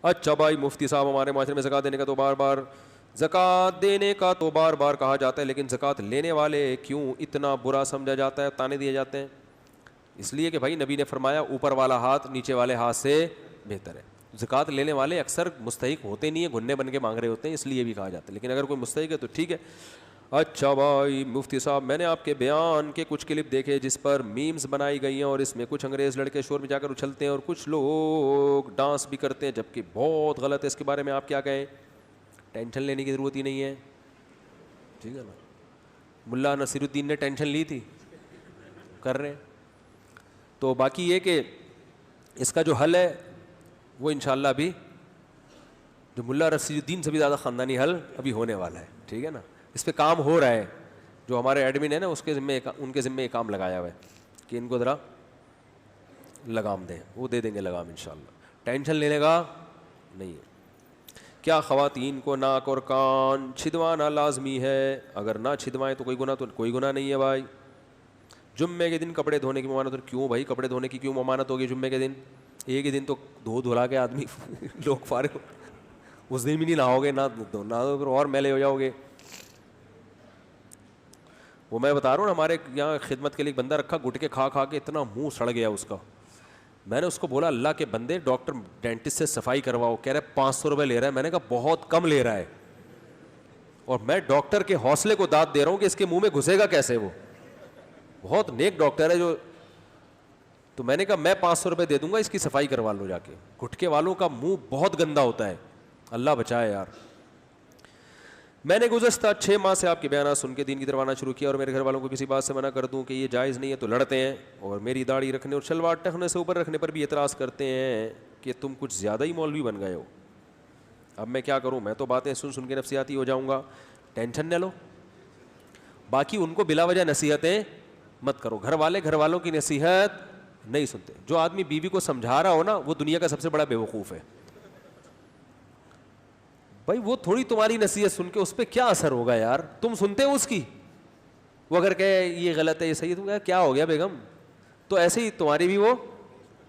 اچھا بھائی مفتی صاحب ہمارے معاشرے میں زکوٰۃ دینے کا تو بار بار کہا جاتا ہے، لیکن زکوٰۃ لینے والے کیوں اتنا برا سمجھا جاتا ہے، تانے دیے جاتے ہیں؟ اس لیے کہ بھائی نبی نے فرمایا اوپر والا ہاتھ نیچے والے ہاتھ سے بہتر ہے. زکوٰۃ لینے والے اکثر مستحق ہوتے نہیں ہیں، گھننے بن کے مانگ رہے ہوتے ہیں، اس لیے بھی کہا جاتا ہے، لیکن اگر کوئی مستحق ہے تو ٹھیک ہے. اچھا بھائی مفتی صاحب میں نے آپ کے بیان کے کچھ کلپ دیکھے جس پر میمز بنائی گئی ہیں، اور اس میں کچھ انگریز لڑکے شور میں جا کر اچھلتے ہیں اور کچھ لوگ ڈانس بھی کرتے ہیں، جبکہ بہت غلط ہے. اس کے بارے میں آپ کیا کہیں؟ ٹینشن لینے کی ضرورت ہی نہیں ہے، ٹھیک ہے نا. ملا نصیر الدین نے ٹینشن لی تھی، کر رہے ہیں. تو باقی یہ کہ اس کا جو حل ہے وہ انشاءاللہ ابھی جو ملا نصیر الدین سے بھی زیادہ خاندانی حل ابھی ہونے والا ہے، ٹھیک ہے نا. اس پہ کام ہو رہا ہے، جو ہمارے ایڈمن ہے نا اس کے ذمے ان کے ذمے یہ کام لگایا ہوا ہے کہ ان کو ذرا لگام دیں، وہ دے دیں گے لگام انشاءاللہ. ٹینشن لینے کا نہیں ہے. کیا خواتین کو ناک اور کان چھدوانا لازمی ہے؟ اگر نہ چھدوائیں تو کوئی گناہ نہیں ہے بھائی. جمعے کے دن کپڑے دھونے کی ممانعت؟ کیوں بھائی کپڑے دھونے کی کیوں ممانعت ہوگی جمعے کے دن؟ ایک ہی دن تو دھلا کے آدمی لوگ فارغ ہو، اس دن بھی نہیں نہاؤ گے، نہ پھر اور میلے ہو جاؤ گے. وہ میں بتا رہا ہوں نا، ہمارے یہاں خدمت کے لیے ایک بندہ رکھا، گٹکے کھا کھا کے اتنا منہ سڑ گیا اس کا. میں نے اس کو بولا اللہ کے بندے ڈاکٹر ڈینٹسٹ سے صفائی کرواؤ. کہہ رہے 500 روپے لے رہا ہے. میں نے کہا بہت کم لے رہا ہے، اور میں ڈاکٹر کے حوصلے کو داد دے رہا ہوں کہ اس کے منہ میں گھسے گا کیسے، وہ بہت نیک ڈاکٹر ہے جو. تو میں نے کہا میں 500 روپے دے دوں گا، اس کی صفائی کروا لو جا کے. گٹکے والوں کا منہ بہت گندا ہوتا ہے، اللہ بچائے یار. میں نے گزشتہ 6 ماہ سے آپ کے بیانات سن کے دین کی طرف آنا شروع کیا، اور میرے گھر والوں کو کسی بات سے منع کر دوں کہ یہ جائز نہیں ہے تو لڑتے ہیں، اور میری داڑھی رکھنے اور شلوار ٹخنے سے اوپر رکھنے پر بھی اعتراض کرتے ہیں کہ تم کچھ زیادہ ہی مولوی بن گئے ہو. اب میں کیا کروں؟ میں تو باتیں سن سن کے نفسیاتی ہو جاؤں گا. ٹینشن نہ لو، باقی ان کو بلا وجہ نصیحتیں مت کرو. گھر والوں کی نصیحت نہیں سنتے. جو آدمی بیوی کو سمجھا رہا ہو نا وہ دنیا کا سب سے بڑا بیوقوف ہے بھائی. وہ تھوڑی تمہاری نصیحت سن کے اس پہ کیا اثر ہوگا یار؟ تم سنتے ہو اس کی؟ وہ اگر کہے یہ غلط ہے یہ صحیح ہے، تم کہے کیا ہو گیا بیگم؟ تو ایسے ہی تمہاری بھی وہ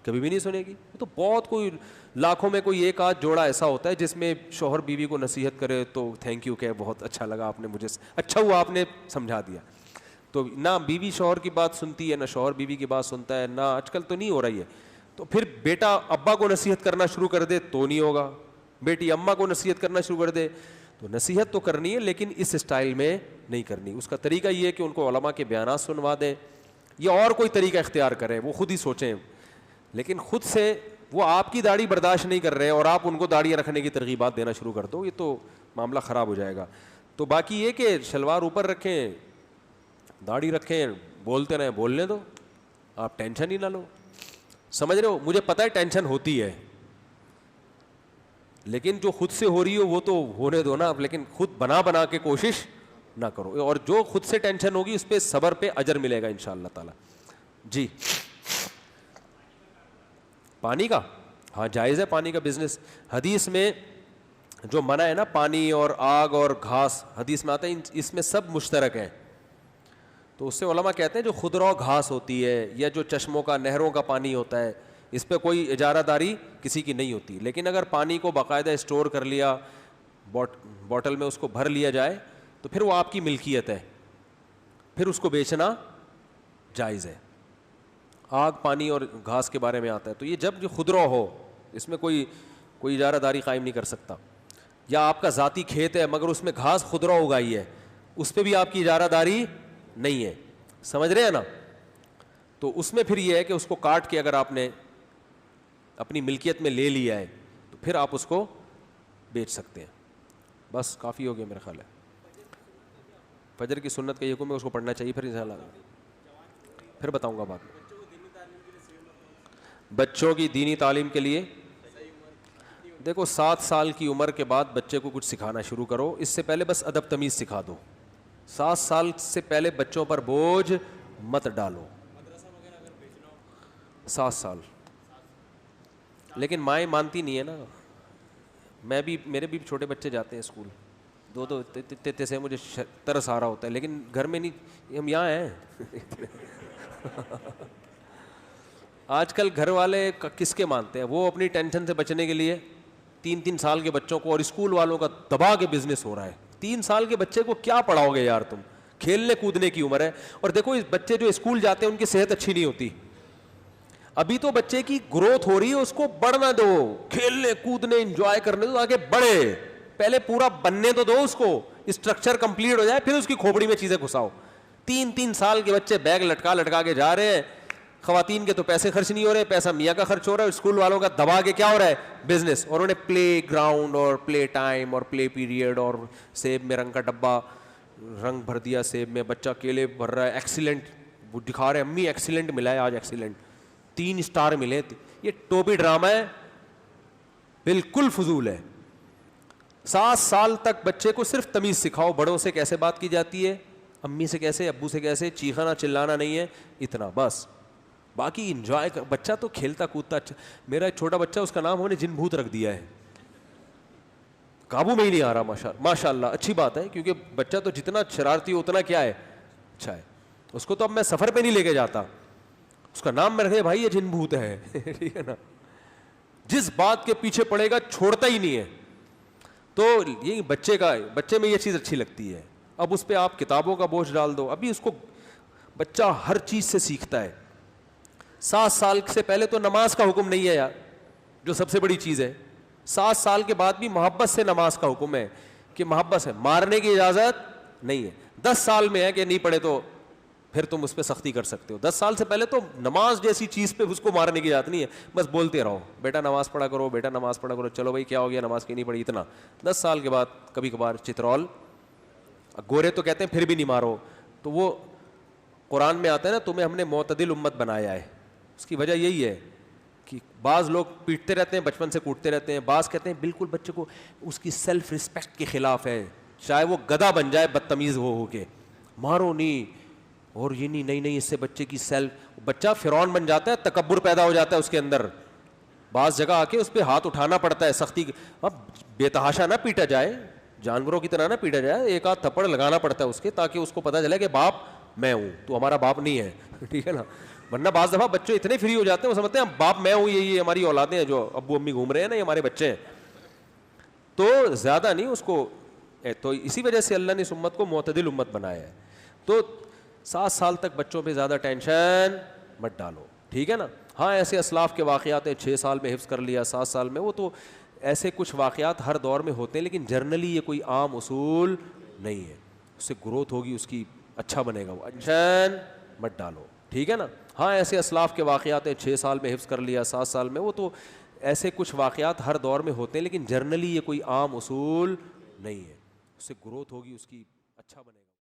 کبھی بھی نہیں سنے گی. تو بہت کوئی لاکھوں میں کوئی ایک آدھ جوڑا ایسا ہوتا ہے جس میں شوہر بیوی کو نصیحت کرے تو تھینک یو کہ بہت اچھا لگا آپ نے مجھے، اچھا ہوا آپ نے سمجھا دیا. تو نہ بیوی شوہر کی بات سنتی ہے، نہ شوہر بیوی کی بات سنتا ہے، نہ آج کل تو نہیں ہو رہی ہے. تو پھر بیٹا ابا کو نصیحت کرنا شروع کر دے تو نہیں ہوگا، بیٹی اماں کو نصیحت کرنا شروع کر دے تو نصیحت تو کرنی ہے لیکن اس اسٹائل میں نہیں کرنی. اس کا طریقہ یہ ہے کہ ان کو علماء کے بیانات سنوا دیں، یا اور کوئی طریقہ اختیار کریں، وہ خود ہی سوچیں. لیکن خود سے وہ آپ کی داڑھی برداشت نہیں کر رہے اور آپ ان کو داڑیاں رکھنے کی ترغیبات دینا شروع کر دو، یہ تو معاملہ خراب ہو جائے گا. تو باقی یہ کہ شلوار اوپر رکھیں، داڑھی رکھیں، بولتے رہیں، بولنے دو، آپ ٹینشن ہی نہ لو. سمجھ رہے ہو؟ مجھے پتہ ہے ٹینشن ہوتی ہے، لیکن جو خود سے ہو رہی ہو وہ تو ہونے دو نا. لیکن خود بنا کے کوشش نہ کرو، اور جو خود سے ٹینشن ہوگی اس پہ صبر پہ اجر ملے گا انشاءاللہ تعالی. جی پانی کا، ہاں جائز ہے پانی کا بزنس. حدیث میں جو منع ہے نا پانی اور آگ اور گھاس، حدیث میں آتا ہے اس میں سب مشترک ہیں. تو اس سے علماء کہتے ہیں جو خضرا گھاس ہوتی ہے یا جو چشموں کا نہروں کا پانی ہوتا ہے اس پہ کوئی اجارہ داری کسی کی نہیں ہوتی. لیکن اگر پانی کو باقاعدہ اسٹور کر لیا، بوٹل میں اس کو بھر لیا جائے تو پھر وہ آپ کی ملکیت ہے، پھر اس کو بیچنا جائز ہے. آگ پانی اور گھاس کے بارے میں آتا ہے. تو یہ جب جو خضرا ہو اس میں کوئی اجارہ داری قائم نہیں کر سکتا. یا آپ کا ذاتی کھیت ہے مگر اس میں گھاس خضرا اگائی ہے، اس پہ بھی آپ کی اجارہ داری نہیں ہے. سمجھ رہے ہیں نا؟ تو اس میں پھر یہ ہے کہ اس کو کاٹ کے اگر آپ نے اپنی ملکیت میں لے لیا ہے تو پھر آپ اس کو بیچ سکتے ہیں. بس کافی ہو گیا میرا خیال ہے. فجر کی سنت کا یہ حکم ہے، اس کو پڑھنا چاہیے. پھر انشاءاللہ پھر بتاؤں گا بات. بچوں کی دینی تعلیم کے لیے دیکھو 7 سال کی عمر کے بعد بچے کو کچھ سکھانا شروع کرو. اس سے پہلے بس ادب تمیز سکھا دو. 7 سال سے پہلے بچوں پر بوجھ مت ڈالو. 7 سال لیکن مائیں مانتی نہیں ہے نا. میرے بھی چھوٹے بچے جاتے ہیں اسکول، 2 سے مجھے ترس آ رہا ہوتا ہے، لیکن گھر میں نہیں، ہم یہاں ہیں. آج کل گھر والے کس کے مانتے ہیں؟ وہ اپنی ٹینشن سے بچنے کے لیے 3 سال کے بچوں کو اور اسکول والوں کا دبا کے بزنس ہو رہا ہے. 3 سال کے بچے کو کیا پڑھاؤ گے یار تم؟ کھیلنے کودنے کی عمر ہے. اور دیکھو اس بچے جو اسکول جاتے ہیں ان کی صحت اچھی نہیں ہوتی. ابھی تو بچے کی گروتھ ہو رہی ہے, اس کو بڑھنا دو, کھیلنے کودنے انجوائے کرنے دو, آگے بڑھے. پہلے پورا بننے تو دو اس کو, اسٹرکچر کمپلیٹ ہو جائے, پھر اس کی کھوپڑی میں چیزیں گھساؤ. 3 سال کے بچے بیگ لٹکا کے جا رہے ہیں. خواتین کے تو پیسے خرچ نہیں ہو رہے, پیسہ میاں کا خرچ ہو رہا ہے, اسکول والوں کا دبا کے کیا ہو رہا ہے, بزنس. اور انہیں پلے گراؤنڈ اور پلے ٹائم اور پلے پیریڈ اور سیب میں رنگ کا ڈبہ, رنگ بھر دیا سیب میں, بچہ کیلے بھر رہا ہے, ایکسیلنٹ وہ دکھا رہے ہیں, امی ایکسیلنٹ ملا ہے آج, ایکسیلنٹ 3 اسٹار ملے. یہ ٹوپی ڈرامہ ہے, بالکل فضول ہے. 7 سال تک بچے کو صرف تمیز سکھاؤ, بڑوں سے کیسے بات کی جاتی ہے, امی سے کیسے, ابو سے کیسے, چیخنا چلانا نہیں ہے, اتنا بس. باقی انجوائے کر, بچہ تو کھیلتا کودتا. میرا ایک چھوٹا بچہ, اس کا نام ہم نے جن بھوت رکھ دیا ہے, قابو میں ہی نہیں آ رہا. ماشاء اللہ اچھی بات ہے, کیونکہ بچہ تو جتنا شرارتی ہو اتنا کیا ہے, اچھا ہے. اس کو تو اب میں سفر پہ نہیں لے کے جاتا, اس کا نام میں رکھے بھائی یہ جن بھوت ہے, ٹھیک ہے نا. جس بات کے پیچھے پڑے گا چھوڑتا ہی نہیں ہے. تو یہ بچے میں یہ چیز اچھی لگتی ہے. اب اس پہ آپ کتابوں کا بوجھ ڈال دو. ابھی اس کو بچہ ہر چیز سے سیکھتا ہے. 7 سال سے پہلے تو نماز کا حکم نہیں ہے یار, جو سب سے بڑی چیز ہے. 7 سال کے بعد بھی محبت سے نماز کا حکم ہے, کہ محبت سے, مارنے کی اجازت نہیں ہے. 10 سال میں ہے کہ نہیں پڑھے تو پھر تم اس پہ سختی کر سکتے ہو. 10 سال سے پہلے تو نماز جیسی چیز پہ اس کو مارنے کی اجازت نہیں ہے, بس بولتے رہو بیٹا نماز پڑھا کرو, بیٹا نماز پڑھا کرو, چلو بھائی کیا ہو گیا نماز کی نہیں پڑھی, اتنا. 10 سال کے بعد کبھی کبھار چترول, گورے تو کہتے ہیں پھر بھی نہیں مارو. تو وہ قرآن میں آتا ہے نا, تمہیں ہم نے معتدل امت بنایا ہے. اس کی وجہ یہی ہے کہ بعض لوگ پیٹتے رہتے ہیں, بچپن سے کوٹتے رہتے ہیں. بعض کہتے ہیں بالکل بچے کو اس کی سیلف رسپیکٹ کے خلاف ہے, چاہے وہ گدھا بن جائے بدتمیز ہو کے, مارو نہیں. اور یہ نہیں, اس سے بچے کی بچہ فرعون بن جاتا ہے, تکبر پیدا ہو جاتا ہے اس کے اندر. بعض جگہ آ کے اس پہ ہاتھ اٹھانا پڑتا ہے سختی. اب بے تحاشا نہ پیٹا جائے, جانوروں کی طرح نہ پیٹا جائے, ایک آدھ تھپڑ لگانا پڑتا ہے اس کے, تاکہ اس کو پتہ چلے کہ باپ میں ہوں, تو ہمارا باپ نہیں ہے, ٹھیک ہے نا. ورنہ بعض دفعہ بچے اتنے فری ہو جاتے ہیں, وہ سمجھتے ہیں باپ میں ہوں, یہ ہماری اولادیں ہیں جو ابو امی گھوم رہے ہیں نا, یہ ہمارے بچے ہیں. تو زیادہ نہیں اس کو, تو اسی وجہ سے اللہ نے اس امت کو معتدل امت بنایا ہے. تو 7 سال تک بچوں پہ زیادہ ٹینشن مت ڈالو, ٹھیک ہے نا. ہاں ایسے اسلاف کے واقعات ہیں, 6 سال میں حفظ کر لیا, 7 سال میں, وہ تو ایسے کچھ واقعات ہر دور میں ہوتے ہیں, لیکن جرنلی یہ کوئی عام اصول نہیں ہے. اس سے گروتھ ہوگی, اس کی اچھا بنے گا, وہ ٹینشن مت ڈالو, ٹھیک ہے نا. ہاں ایسے اسلاف کے واقعات ہیں, 6 سال میں حفظ کر لیا, 7 سال میں, وہ تو ایسے کچھ واقعات ہر دور میں ہوتے ہیں, لیکن جرنلی یہ کوئی عام اصول نہیں ہے. اس سے گروتھ ہوگی, اس کی اچھا بنے گا.